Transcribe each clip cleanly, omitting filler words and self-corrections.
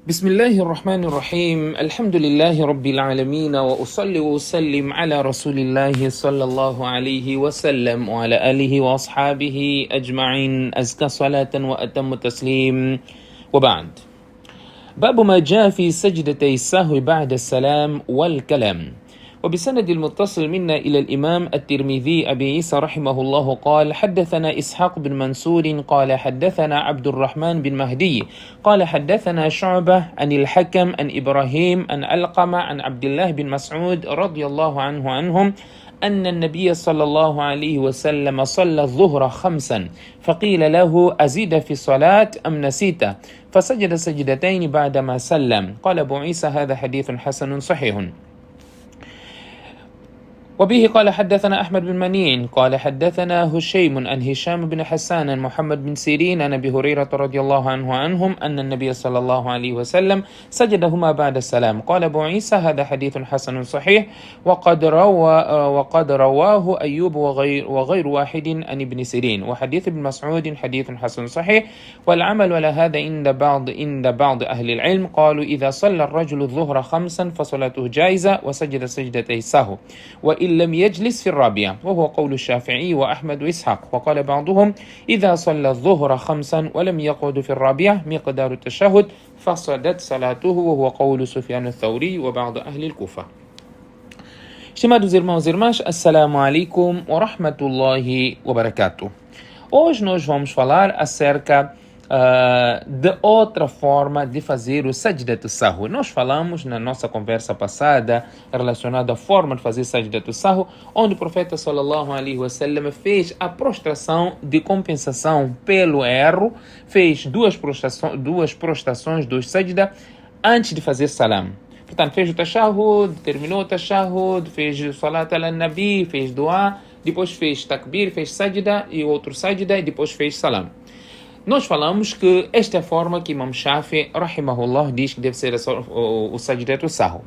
بسم الله الرحمن الرحيم الحمد لله رب العالمين وأصلي وأسلم على رسول الله صلى الله عليه وسلم وعلى آله وأصحابه أجمعين أزكى صلاة وأتم تسليم وبعد باب ما جاء في سجدتي السهو بعد السلام والكلام وبسند المتصل منا إلى الإمام الترمذي أبي عيسى رحمه الله قال حدثنا إسحاق بن منصور قال حدثنا عبد الرحمن بن مهدي قال حدثنا شعبة عن الحكم عن إبراهيم عن علقمة عن عبد الله بن مسعود رضي الله عنهم أن النبي صلى الله عليه وسلم صلى الظهر 5 فقيل له أزيد في الصلاة أم نسيت فسجد سجدتين بعدما سلم قال أبو عيسى هذا حديث حسن صحيح. وبه قال حدثنا أحمد بن منيع قال حدثنا هشيم عن هشام بن حسان عن محمد بن سيرين عن أبي هريرة رضي الله عنهم أن النبي صلى الله عليه وسلم سجدهما بعد السلام قال أبو عيسى هذا حديث حسن صحيح وقد رواه أيوب وغير واحد عن ابن سيرين وحديث ابن مسعود حديث حسن صحيح والعمل على هذا عند بعض أهل العلم قالوا إذا صلى الرجل الظهر 5 فصلاته جائزة وسجد سجدتي السهو وإن لم يجلس في الرابعة وهو قول الشافعي وأحمد وإسحاق وقال بعضهم إذا صلى الظهر 5 ولم يقعد في الرابعة مقدار التشهد فصدت صلاته وهو قول سفيان الثوري وبعض أهل الكوفة. Estimados irmãos e irmãs, Assalamu alaikum wa rahmatullahi wa barakatuh. Hoje nós vamos falar acerca de outra forma de fazer o sajdat sahwi. Nós falamos na nossa conversa passada relacionada à forma de fazer sajdat sahwi, onde o profeta sallallahu alaihi wasallam fez a prostração de compensação pelo erro, fez duas prostrações do sajda antes de fazer salam. Portanto, fez o tashahhud, terminou o tashahhud, fez salat al-nabi, fez dua, depois fez takbir, fez sajda e outro sajda e depois fez salam. Nós falamos que esta é a forma que Imam Shafi, rahimahullah, diz que deve ser o sajdat sahwi.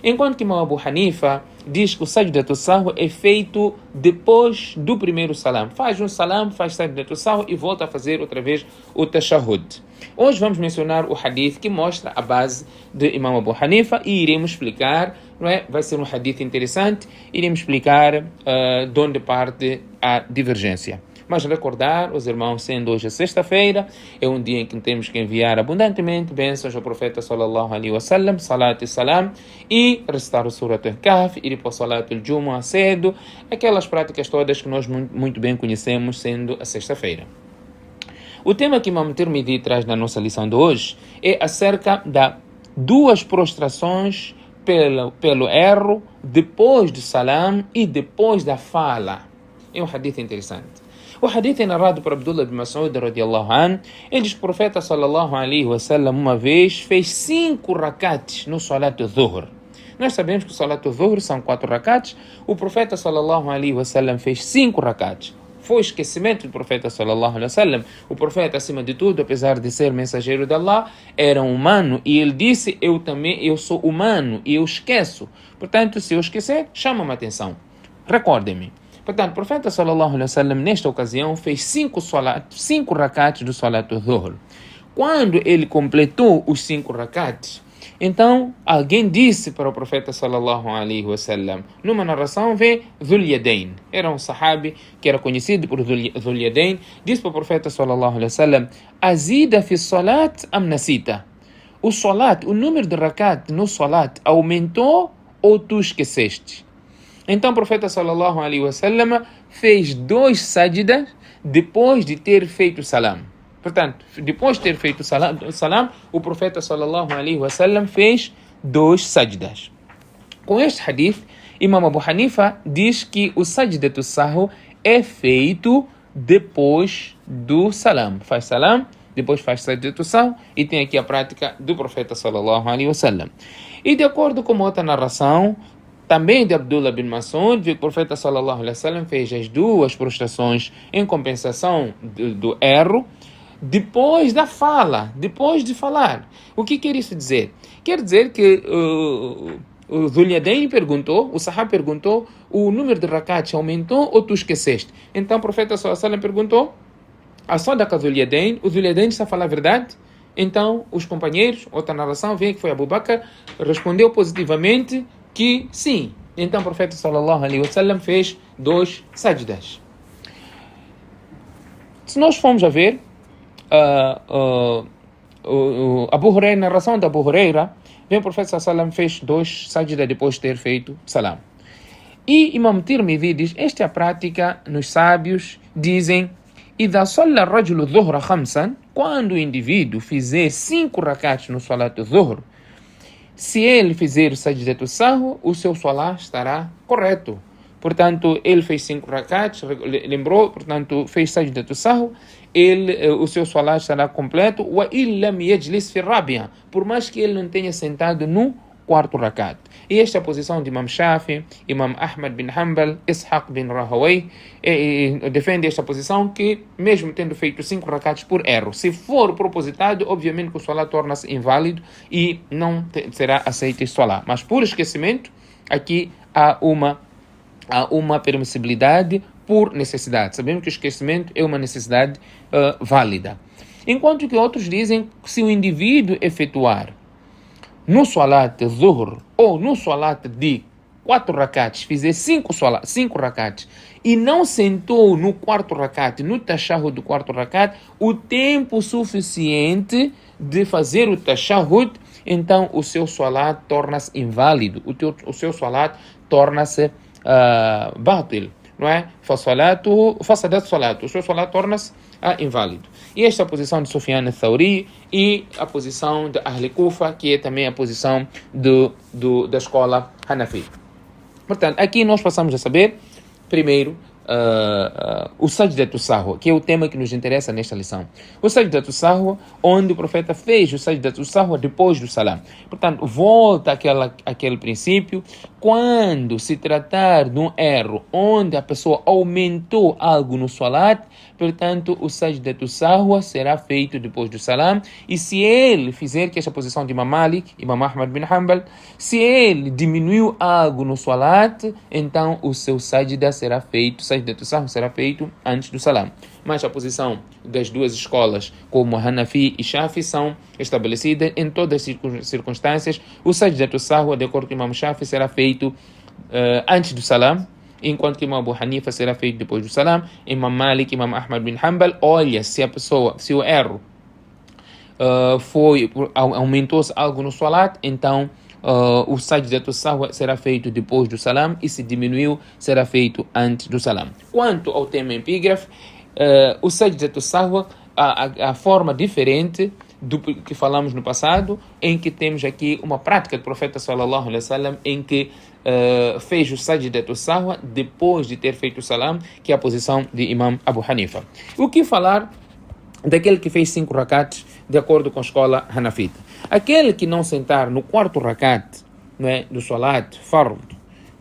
Enquanto que Imam Abu Hanifa diz que o sajdat sahwi é feito depois do primeiro salam. Faz um salam, faz sajdat sahwi e volta a fazer outra vez o tashahhud. Hoje vamos mencionar o hadith que mostra a base de Imam Abu Hanifa e iremos explicar, não é? Vai ser um hadith interessante, iremos explicar de onde parte a divergência. Mas recordar, os irmãos, sendo hoje sexta-feira, é um dia em que temos que enviar abundantemente bênçãos ao profeta sallallahu alaihi wasallam, salat e salam, e recitar o surat al-Kahf, ir para o salat al-Jumu'ah cedo, aquelas práticas todas que nós muito bem conhecemos sendo a sexta-feira. O tema que Imam Tirmidhi traz na nossa lição de hoje é acerca das duas prostrações pelo erro, depois do salam e depois da fala. É um hadith interessante. O hadith é narrado por Abdullah bin Mas'ud radiyallahu anhu. Ele diz que o profeta sallallahu alaihi wasallam uma vez fez 5 rakats no salat al-Dhuhr. Nós sabemos que o salat al-Dhuhr são 4 rakats. O profeta sallallahu alaihi wasallam fez 5 rakats. Foi esquecimento do profeta sallallahu alaihi wasallam. O profeta, acima de tudo, apesar de ser mensageiro de Allah, era humano e ele disse: eu sou humano e eu esqueço. Portanto, se eu esquecer, chama-me a atenção. Recordem-me. Portanto, o profeta sallallahu alaihi wasallam nesta ocasião fez 5 rakats do salat al-Dhuhr. Quando ele completou os 5 rakats, então alguém disse para o profeta sallallahu alaihi wasallam, numa narração vê Dhul Yadayn, era um sahabi que era conhecido por Dhul Yadayn, disse para o profeta sallallahu alaihi wasallam: azida fi salat am nasita? O salat, o número de rakat no salat aumentou ou tu esqueceste? Então o profeta sallallahu alaihi wasallam fez 2 sajdas depois de ter feito salam. Portanto, depois de ter feito salam, o profeta sallallahu alaihi wasallam fez 2 sajdas. Com este hadith, Imam Abu Hanifa diz que o sajdat sahwi é feito depois do salam. Faz salam, depois faz sajdat sahwi e tem aqui a prática do profeta sallallahu alaihi wasallam. E de acordo com outra narração, também de Abdullah bin Mas'ud, que o profeta sallallahu alaihi wasallam fez as 2 prostrações em compensação do erro, depois da fala, depois de falar. O que quer isso dizer? Quer dizer que o Dhul Yadayn perguntou, o Sahaba perguntou, o número de rakats aumentou ou tu esqueceste? Então o profeta sallallahu alaihi wasallam perguntou, a sadaqa Dhul Yadayn, o Dhul Yadayn está a falar a verdade? Então, os companheiros, outra narração, vê que foi Abu Bakr, respondeu positivamente que sim. Então, o profeta sallallahu alaihi wasallam fez 2 sajdas. Se nós formos a ver, Abu Huraira, narração da Abu Huraira, vem o profeta sallallahu alaihi wasallam fez 2 sajdas depois de ter feito salam. E Imam Tirmidhi diz, esta é a prática nos sábios, dizem, إذا صلى الرجل الظهر خمسا, quando o indivíduo fizer 5 rakats no salat zuhr, se ele fizer o sajdat sahw, o seu salat estará correto. Portanto, ele fez 5 rakats, lembrou, portanto, fez sajdat sahw, o seu salat estará completo. وَإِن لَمْ يَجْلِسْ فِي الرَّابِعَةِ, por mais que ele não tenha sentado no 4 rakat. E esta é a posição de Imam Shafi, Imam Ahmad bin Hanbal, Ishaq bin Rahawayh, defende esta posição que, mesmo tendo feito 5 rakats por erro, se for propositado, obviamente que o salat torna-se inválido e não será aceito este salat. Mas por esquecimento, aqui há uma permissibilidade por necessidade. Sabemos que o esquecimento é uma necessidade válida. Enquanto que outros dizem que se o indivíduo efetuar no salat zuhr ou no salat de 4 rakats, fizer 5 rakats e não sentou no 4 rakat, no tashahhud do 4 rakat, o tempo suficiente de fazer o tashahhud, então o seu salat torna-se inválido, o seu salat torna-se batil, não é? Fasadat salatu, o seu salat torna-se inválido. E esta é a posição de Sufyan al-Thawri e a posição de Ahl Kufa, que é também a posição da escola Hanafi. Portanto, aqui nós passamos a saber, primeiro, o Sajdat Sahwa, que é o tema que nos interessa nesta lição. O Sajdat Sahwa, onde o profeta fez o Sajdat Sahwa depois do Salam. Portanto, volta àquele princípio, quando se tratar de um erro onde a pessoa aumentou algo no Salat, portanto, o Sajdat Sahwa será feito depois do Salam, e se ele fizer, que esta posição de Imam Malik, Imam Ahmad bin Hanbal, se ele diminuiu algo no Salat, então o seu Sajda será feito, Sajdat Sahwa será feito antes do Salam. Mas a posição das duas escolas, como Hanafi e Shafi, são estabelecidas em todas as circunstâncias. O Sajdat Sahwa, de acordo com Imam Shafi, será feito antes do Salam, enquanto que Imam Abu Hanifa será feito depois do Salam. Imam Malik, Imam Ahmad bin Hanbal, olha se o erro aumentou-se algo no Salat, então o Sajdat Sahwa será feito depois do Salam, e se diminuiu, será feito antes do Salam. Quanto ao tema epígrafe, o Sajdat Sahwa, a forma diferente do que falamos no passado, em que temos aqui uma prática do profeta sallallahu alaihi wasallam, em que fez o Sajdat Sahwa depois de ter feito o Salam, que é a posição de Imam Abu Hanifa. O que falar daquele que fez 5 rakats de acordo com a escola Hanafita? Aquele que não sentar no 4 rakat, não é, do salat fard,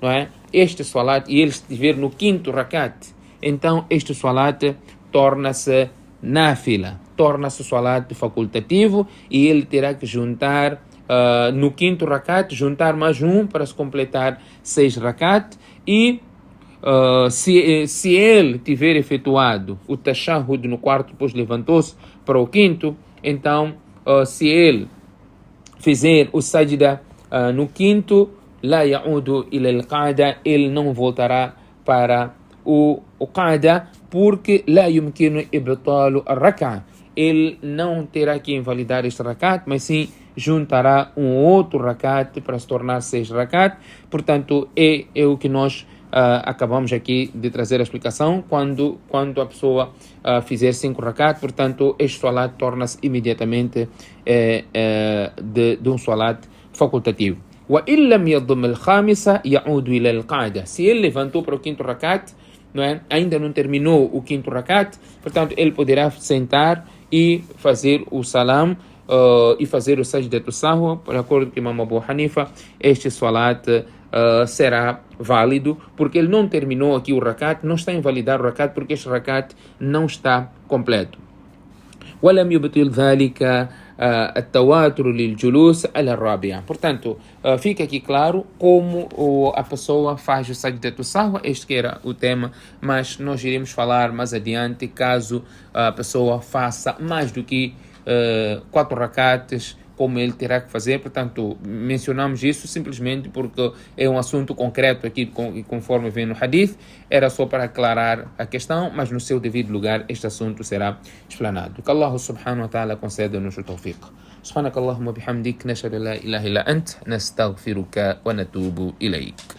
não é, este salat, e ele estiver no 5º rakat, então este salat torna-se nafila, torna-se salat facultativo, e ele terá que juntar no 5º rakat, juntar mais um para se completar 6 rakat, e se ele tiver efetuado o tashahhud no 4º, depois levantou-se para o 5º, então se ele fizer o sajda no 5º, la ya'udu ila al-qa'da, ele não voltará para o qa'da, porque la yumkinu ibtalu ar-rak'a, ele não terá que invalidar este rakat, mas sim juntará um outro rakat para se tornar 6 rakat. Portanto, é o que nós acabamos aqui de trazer a explicação. Quando a pessoa fizer 5 rakat, portanto, este salat torna-se imediatamente de um salat facultativo. وَإِن لَمْ يَضُمْ الْخَامِسَ يَعُودُ إِلَى الْقَعْدَةِ, se ele levantou para o 5º rakat, não é? Ainda não terminou o 5º rakat, portanto, ele poderá sentar e fazer o salam e fazer o Sajdat Sahwa. De acordo com Imam Abu Hanifa, este salat será válido, porque ele não terminou aqui o rakat, não está a invalidar o rakat, porque este rakat não está completo. وَلَمْ يُبْطِلْ ذَلِكَ التواتر للجلوس على الرابعة. Portanto, fica aqui claro como a pessoa faz o Sajdat Sahwa. Este que era o tema, mas nós iremos falar mais adiante caso a pessoa faça mais do que 4 rakates, como ele terá que fazer. Portanto, mencionamos isso simplesmente porque é um assunto concreto aqui, conforme vem no hadith. Era só para aclarar a questão, mas no seu devido lugar este assunto será explanado. Que Allah subhanahu wa ta'ala conceda-nos o tawfiq. سبحانك اللهم وبحمدك نشهد لا إله إلا أنت نستغفرك ونتوب إليك.